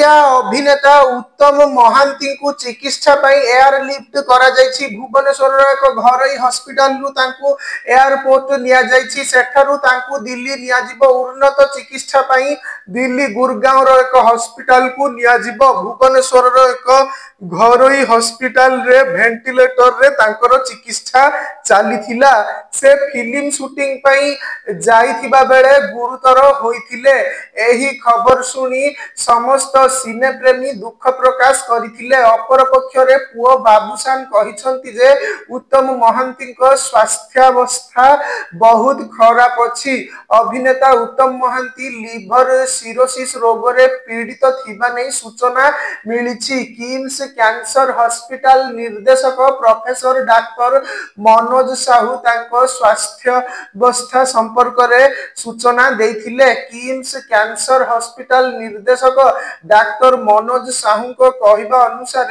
ओडिया अभिनेता उत्तम महांती को चिकित्सा एयरलिफ्ट करा भुवनेश्वर एक घरोई हॉस्पिटल रु तांको एयरपोर्ट निया जायछि सेठारु तांको दिल्ली निया जिवो उन्नत चिकित्सा दिल्ली गुरगांव रो एक हॉस्पिटल को निया जिवो भुवनेश्वर रो एक घरोई हॉस्पिटल रे वेंटिलेटर रे तांकर चिकित्सा चलीथिला से फिल्म शूटिंग जाइथिबा बेले गुरुतर होइथिले। एही खबर सुनी समस्त सिने प्रेमी दुख प्रकाश करथिले। अपर पक्षरे पुओ बाबूसान कहिसंती जे उत्तम महांती को स्वास्थ्यावस्था बहुत खराब अछि। अभिनेता उत्तम महांती लिवर सिरोसिस रोग रे पीड़ित थिबा नै सूचना मिलिछि। किम्स कैंसर हॉस्पिटल निर्देशक प्रोफेसर डॉक्टर मनोज साहू तांको स्वास्थ्यावस्था संपर्क रे सूचना देथिले। किम्स कैंसर हॉस्पिटल निर्देशक डॉक्टर मनोज साहू को कहवा अनुसार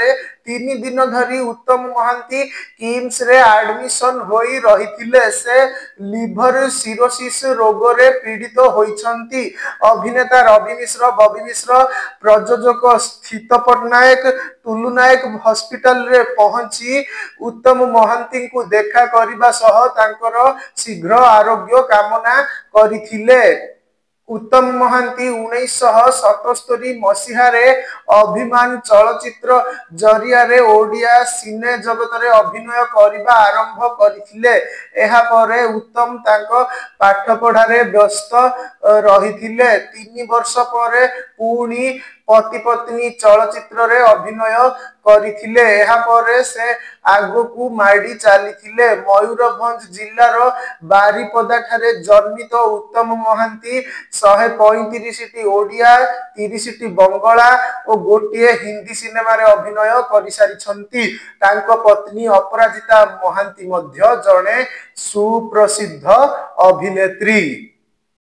3 दिन धरी उत्तम महांती किम्स रे एडमिशन होई रहिथिले। से लिवर सिरोसिस रोग रे पीड़ित होइछंती। अभिनेता रवि मिश्र, बबी मिश्र, प्रयोजक स्थित पटनायक टुलु नायक हॉस्पिटल रे पहुंची उत्तम महांती को देखा करिबा सह तांकर शीघ्र आरोग्य कामना करिथिले। उत्तम महांती 1977 मसीह अभिमान चलचित्र जरिया रे ओडिया सिने जगत रे अभिनय करिबा आरंभ करिथिले। एहा परे उत्तम तांको पाठ पढ़ारे व्यस्त रहिथिले। 3 वर्ष परे पुणी पति पत्नी चलचित्र रे अभिनय करिथिले। एहा परे से आगो को माडी चलीथिले। मयूरभंज जिल्लार बारीपदा ठारे जन्मित उत्तम महांती 135 टी ओडिया, 30 टी बंगला और गोटे हिंदी सिनेमा रे अभिनय करि सारिछंती। तांको पत्नी अपराजिता महांती मध्य जणे सुप्रसिद्ध अभिनेत्री।